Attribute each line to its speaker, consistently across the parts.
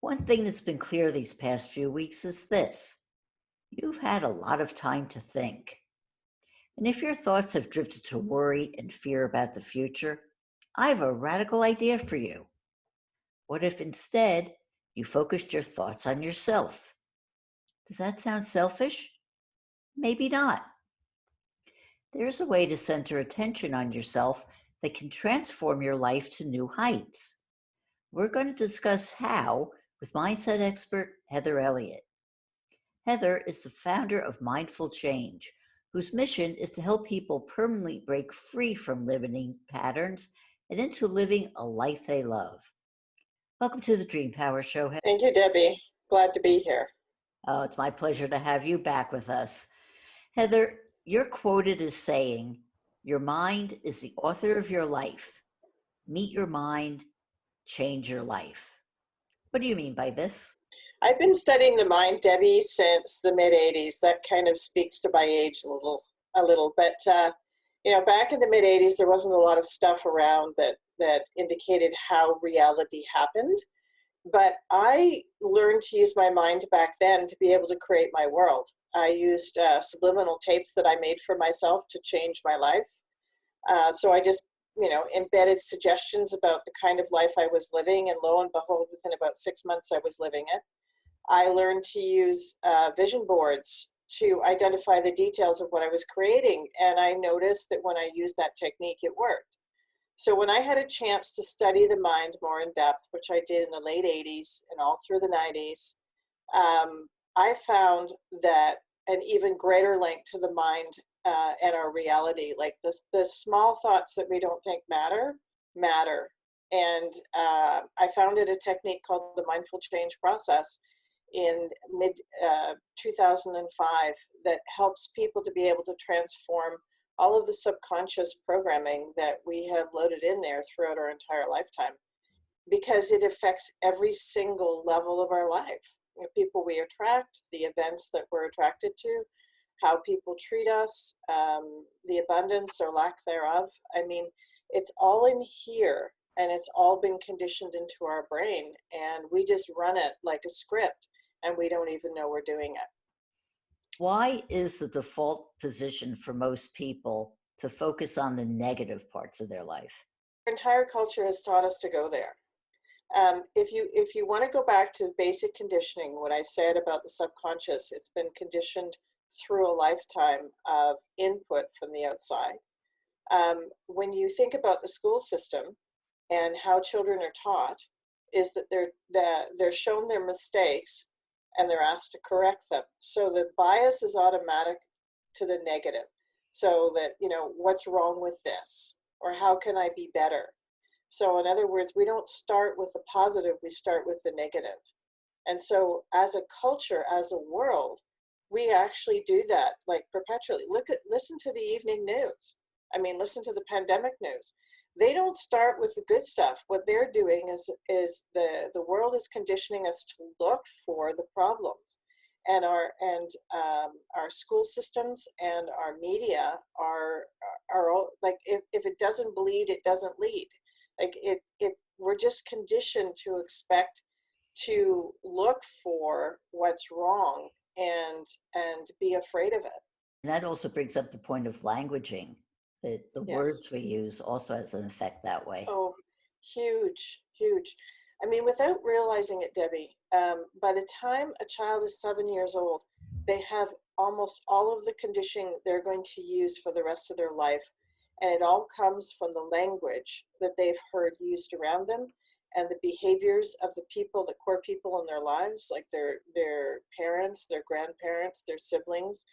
Speaker 1: One thing that's been clear these past few weeks is this: you've had a lot of time to think. And if your thoughts have drifted to worry and fear about the future, I have a radical idea for you. What if instead you focused your thoughts on yourself? Does that sound selfish? Maybe not. There's a way to center attention on yourself that can transform your life to new heights. We're going to discuss how with mindset expert Heather Elliott. Heather is the founder of Mindful Change, whose mission is to help people permanently break free from limiting patterns and into living a life they love. Welcome to the Dream Power Show.
Speaker 2: Thank you, Debbie. Glad to be here.
Speaker 1: Oh, it's my pleasure to have you back with us. Heather, you're quoted as saying, "Your mind is the author of your life. Meet your mind, change your life." What do you mean by this?
Speaker 2: I've been studying the mind, Debbie, since the mid-'80s. That kind of speaks to my age a little. But back in the mid-'80s, there wasn't a lot of stuff around that indicated how reality happened. But I learned to use my mind back then to be able to create my world. I used subliminal tapes that I made for myself to change my life. So I just, embedded suggestions about the kind of life I was living, and lo and behold, within about 6 months, I was living it. I learned to use vision boards to identify the details of what I was creating, and I noticed that when I used that technique, it worked. So when I had a chance to study the mind more in depth, which I did in the late 80s and all through the 90s, I found that an even greater link to the mind and our reality, like the small thoughts that we don't think matter. And I founded a technique called the mindful change process in mid 2005 that helps people to be able to transform all of the subconscious programming that we have loaded in there throughout our entire lifetime, because it affects every single level of our life. The people we attract, the events that we're attracted to, how people treat us, the abundance or lack thereof. I mean, it's all in here, and it's all been conditioned into our brain, and we just run it like a script, and we don't even know we're doing it.
Speaker 1: Why is the default position for most people to focus on the negative parts of their life?
Speaker 2: Our entire culture has taught us to go there. If you want to go back to basic conditioning, what I said about the subconscious, it's been conditioned through a lifetime of input from the outside. When you think about the school system and how children are taught, is that they're shown their mistakes and they're asked to correct them. So the bias is automatic to the negative. So that, what's wrong with this? Or how can I be better? So in other words, we don't start with the positive, we start with the negative. And so as a culture, as a world, we actually do that like perpetually. Listen to the evening news. I mean, listen to the pandemic news. They don't start with the good stuff. What they're doing is the world is conditioning us to look for the problems, and our school systems and our media are all, like, if it doesn't bleed, it doesn't lead. Like we're just conditioned to expect to look for what's wrong and be afraid of it.
Speaker 1: And that also brings up the point of languaging. The
Speaker 2: Yes.
Speaker 1: words we use also has an effect that way.
Speaker 2: Oh, huge. I mean, without realizing it, Debbie, by the time a child is 7 years old, they have almost all of the conditioning they're going to use for the rest of their life. And it all comes from the language that they've heard used around them and the behaviors of the people, the core people in their lives, like their parents, their grandparents, their siblings,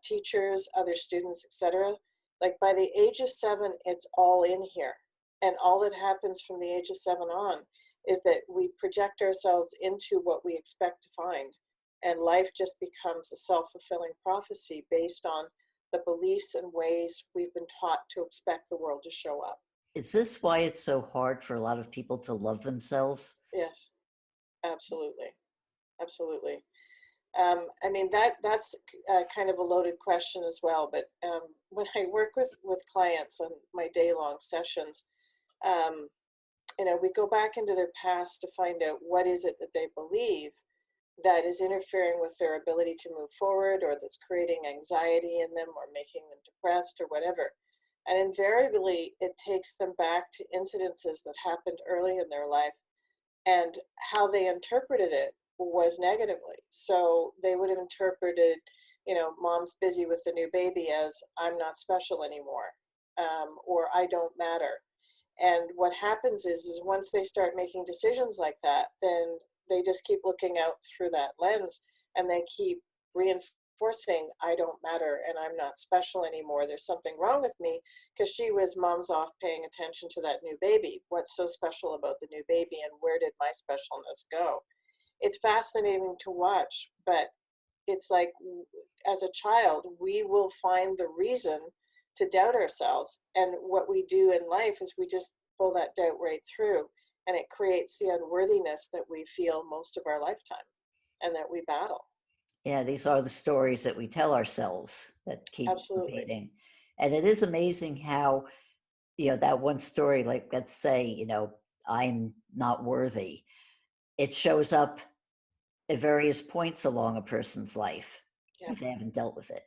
Speaker 2: teachers, other students, etc. Like by the age of 7, it's all in here. And all that happens from the age of 7 on is that we project ourselves into what we expect to find. And life just becomes a self-fulfilling prophecy based on the beliefs and ways we've been taught to expect the world to show up.
Speaker 1: Is this why it's so hard for a lot of people to love themselves?
Speaker 2: Yes, absolutely. I mean, that's kind of a loaded question as well. But when I work with clients on my day-long sessions, we go back into their past to find out what is it that they believe that is interfering with their ability to move forward, or that's creating anxiety in them or making them depressed or whatever. And invariably, it takes them back to incidences that happened early in their life, and how they interpreted it was negatively. So they would have interpreted, mom's busy with the new baby as I'm not special anymore, or I don't matter. And what happens is once they start making decisions like that, then they just keep looking out through that lens, and they keep reinforcing, I don't matter and I'm not special anymore. There's something wrong with me because mom's off paying attention to that new baby. What's so special about the new baby, and where did my specialness go? It's fascinating to watch, but it's like, as a child, we will find the reason to doubt ourselves. And what we do in life is we just pull that doubt right through, and it creates the unworthiness that we feel most of our lifetime and that we battle.
Speaker 1: Yeah, these are the stories that we tell ourselves that keep
Speaker 2: Absolutely.
Speaker 1: repeating. And it is amazing how, that one story, like let's say, I'm not worthy, it shows up at various points along a person's life
Speaker 2: Yeah.
Speaker 1: if they haven't dealt with it.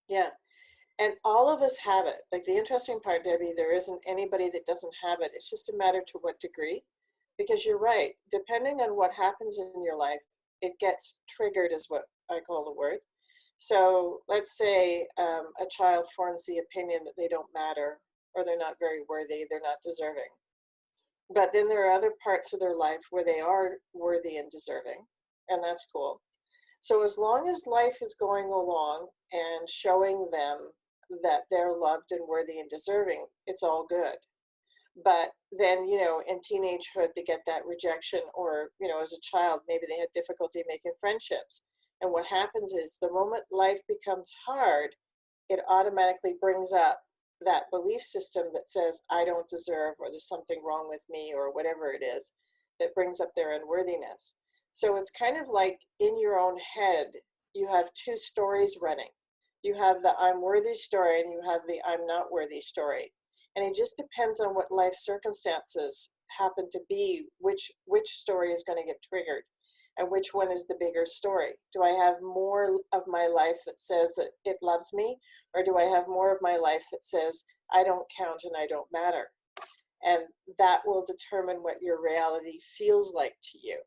Speaker 2: Yeah. And all of us have it. Like, the interesting part, Debbie, there isn't anybody that doesn't have it. It's just a matter to what degree. Because you're right, depending on what happens in your life, it gets triggered, is what I call the word. So let's say a child forms the opinion that they don't matter, or they're not very worthy, they're not deserving. But then there are other parts of their life where they are worthy and deserving, and that's cool. So as long as life is going along and showing them that they're loved and worthy and deserving, it's all good. But then, in teenagehood, they get that rejection, or, as a child, maybe they had difficulty making friendships. And what happens is the moment life becomes hard, it automatically brings up that belief system that says, I don't deserve, or there's something wrong with me, or whatever it is that brings up their unworthiness. So it's kind of like in your own head, you have two stories running. You have the I'm worthy story, and you have the I'm not worthy story. And it just depends on what life circumstances happen to be, which story is going to get triggered, and which one is the bigger story. Do I have more of my life that says that it loves me, or do I have more of my life that says I don't count and I don't matter? And that will determine what your reality feels like to you.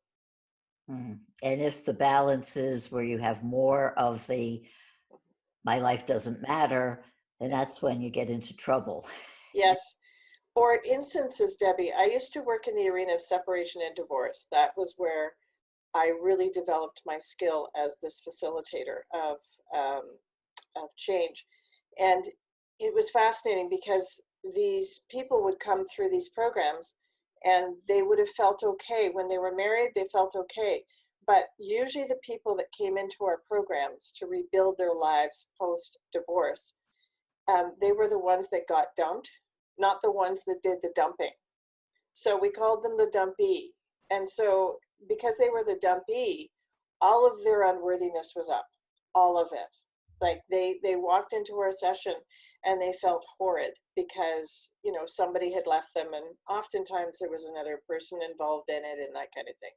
Speaker 1: Mhm. And if the balance is where you have more of the my life doesn't matter, then that's when you get into trouble.
Speaker 2: Yes. Or instances, Debbie, I used to work in the arena of separation and divorce. That was where I really developed my skill as this facilitator of change. And it was fascinating because these people would come through these programs, and they would have felt okay. When they were married, they felt okay. But usually the people that came into our programs to rebuild their lives post-divorce, they were the ones that got dumped, not the ones that did the dumping. So we called them the dumpee. And so because they were the dumpee, all of their unworthiness was up, all of it. Like they walked into our session and they felt horrid because, somebody had left them, and oftentimes there was another person involved in it and that kind of thing.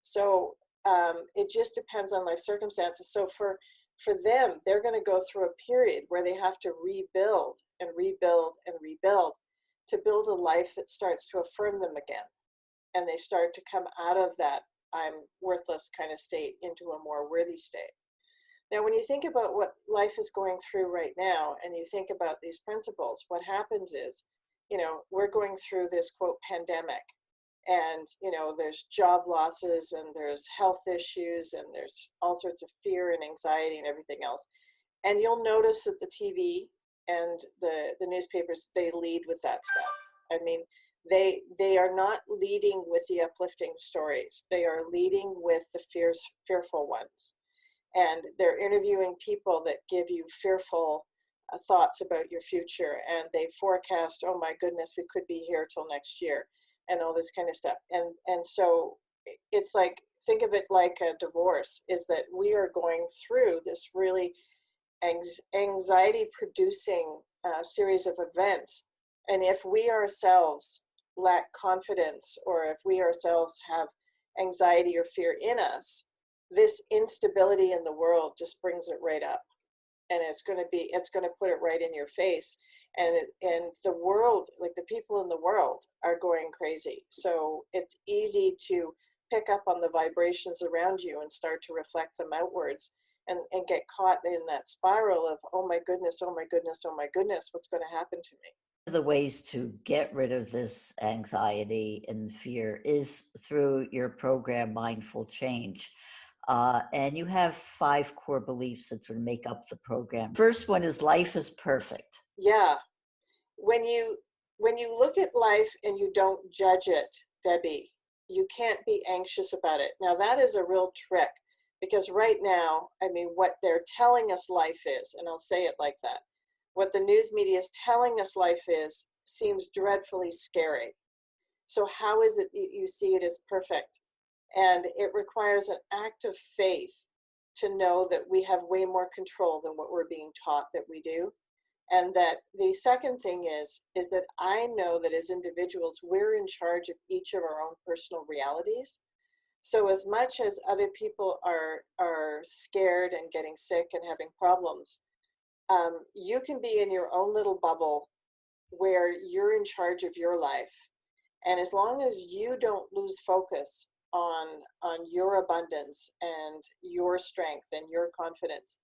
Speaker 2: So it just depends on life circumstances. So for them, they're going to go through a period where they have to rebuild and rebuild and rebuild to build a life that starts to affirm them again. And they start to come out of that I'm worthless kind of state into a more worthy state. Now, when you think about what life is going through right now, and you think about these principles, what happens is, we're going through this quote pandemic, and there's job losses, and there's health issues, and there's all sorts of fear and anxiety and everything else. And you'll notice that the TV and the newspapers, they lead with that stuff. I mean, they are not leading with the uplifting stories. They are leading with the fearful ones. And they're interviewing people that give you fearful thoughts about your future, and they forecast, oh my goodness, we could be here till next year, and all this kind of stuff. And so it's like, think of it like a divorce, is that we are going through this really anxiety producing series of events. And if we ourselves lack confidence, or if we ourselves have anxiety or fear in us, this instability in the world just brings it right up. And it's going to put it right in your face. And the world, like the people in the world, are going crazy. So it's easy to pick up on the vibrations around you and start to reflect them outwards, and get caught in that spiral of, oh my goodness, oh my goodness, oh my goodness, what's going to happen to me?
Speaker 1: One of the ways to get rid of this anxiety and fear is through your program, Mindful Change. And you have 5 core beliefs that sort of make up the program. First one is life is perfect.
Speaker 2: Yeah. When you look at life and you don't judge it, Debbie, you can't be anxious about it. Now that is a real trick, because right now, I mean, what they're telling us life is, and I'll say it like that, what the news media is telling us life is seems dreadfully scary. So how is it that you see it as perfect? And it requires an act of faith to know that we have way more control than what we're being taught that we do. And that the second thing is that I know that as individuals, we're in charge of each of our own personal realities. So as much as other people are scared and getting sick and having problems, you can be in your own little bubble where you're in charge of your life. And as long as you don't lose focus on your abundance and your strength and your confidence,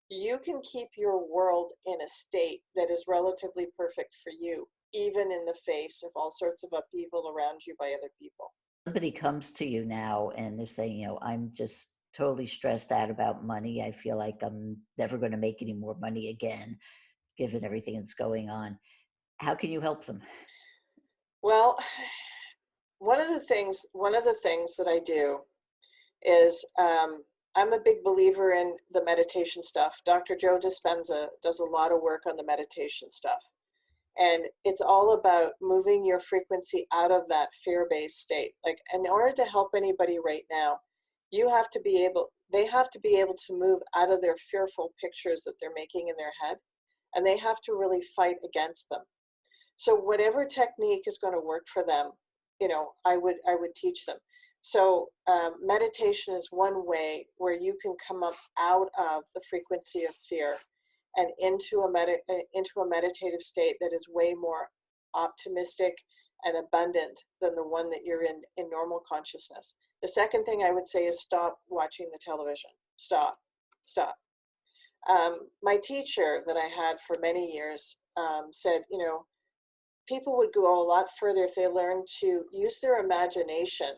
Speaker 2: you can keep your world in a state that is relatively perfect for you, even in the face of all sorts of upheaval around you by other people.
Speaker 1: Somebody comes to you now and they're saying, I'm just totally stressed out about money. I feel like I'm never going to make any more money again, given everything that's going on. How can you help them?
Speaker 2: Well, one of the things that I do is, I'm a big believer in the meditation stuff. Dr. Joe Dispenza does a lot of work on the meditation stuff. And it's all about moving your frequency out of that fear-based state. Like, in order to help anybody right now, they have to be able to move out of their fearful pictures that they're making in their head, and they have to really fight against them. So whatever technique is going to work for them, I would teach them. So meditation is one way where you can come up out of the frequency of fear and into a meditative state that is way more optimistic and abundant than the one that you're in normal consciousness. The second thing I would say is stop watching the television. Stop. My teacher that I had for many years said, people would go a lot further if they learned to use their imagination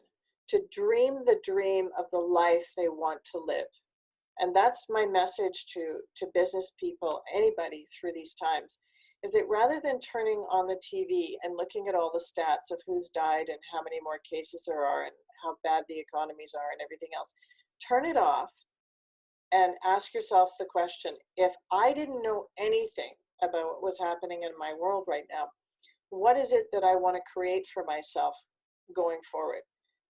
Speaker 2: to dream the dream of the life they want to live. And that's my message to business people, anybody through these times, is that rather than turning on the TV and looking at all the stats of who's died and how many more cases there are and how bad the economies are and everything else, turn it off and ask yourself the question, if I didn't know anything about what was happening in my world right now, what is it that I want to create for myself going forward?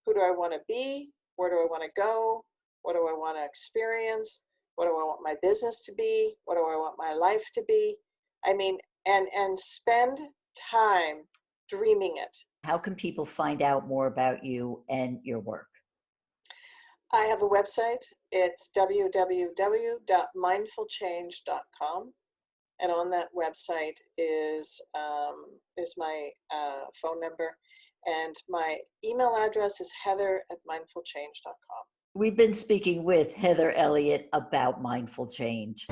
Speaker 2: Who do I want to be? Where do I want to go? What do I want to experience? What do I want my business to be? What do I want my life to be? I mean, and spend time dreaming it.
Speaker 1: How can people find out more about you and your work?
Speaker 2: I have a website. It's www.mindfulchange.com. And on that website is my phone number. And my email address is heather@mindfulchange.com.
Speaker 1: We've been speaking with Heather Elliott about mindful change.